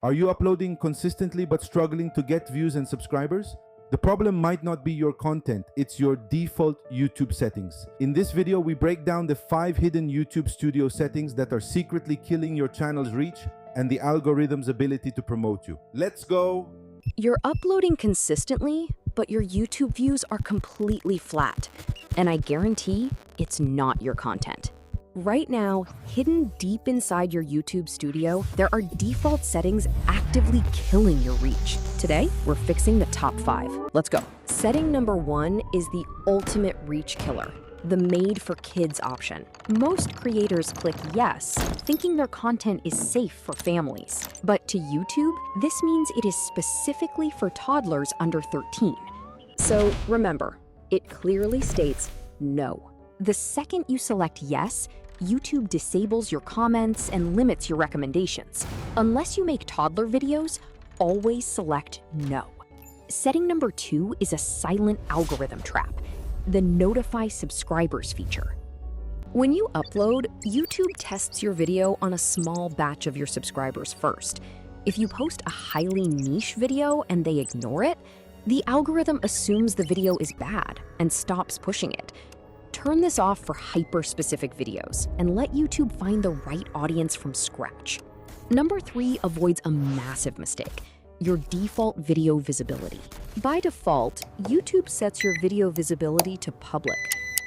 Are you uploading consistently but struggling to get views and subscribers? The problem might not be your content, it's your default YouTube settings. In this video, we break down the 5 hidden YouTube Studio settings that are secretly killing your channel's reach and the algorithm's ability to promote you. Let's go! You're uploading consistently, but your YouTube views are completely flat. And I guarantee it's not your content. Right now, hidden deep inside your YouTube Studio, there are default settings actively killing your reach. Today, we're fixing the top 5. Let's go. Setting number 1 is the ultimate reach killer, the Made for Kids option. Most creators click yes, thinking their content is safe for families. But to YouTube, this means it is specifically for toddlers under 13. So remember, it clearly states no. The second you select yes, YouTube disables your comments and limits your recommendations. Unless you make toddler videos, always select no. Setting number 2 is a silent algorithm trap, the Notify Subscribers feature. When you upload, YouTube tests your video on a small batch of your subscribers first. If you post a highly niche video and they ignore it, the algorithm assumes the video is bad and stops pushing it. Turn this off for hyper-specific videos and let YouTube find the right audience from scratch. Number 3 avoids a massive mistake, your default video visibility. By default, YouTube sets your video visibility to public.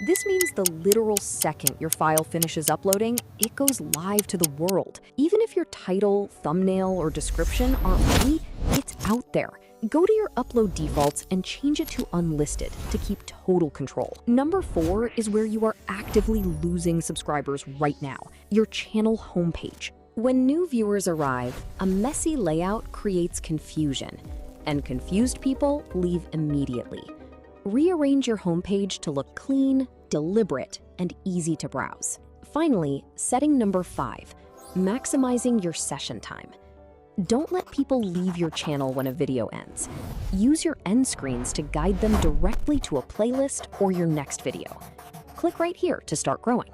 This means the literal second your file finishes uploading, it goes live to the world. Even if your title, thumbnail, or description aren't ready, it's out there. Go to your upload defaults and change it to unlisted to keep total control. Number 4 is where you are actively losing subscribers right now, your channel homepage. When new viewers arrive, a messy layout creates confusion, and confused people leave immediately. Rearrange your homepage to look clean, deliberate, and easy to browse. Finally, setting number 5, maximizing your session time. Don't let people leave your channel when a video ends. Use your end screens to guide them directly to a playlist or your next video. Click right here to start growing.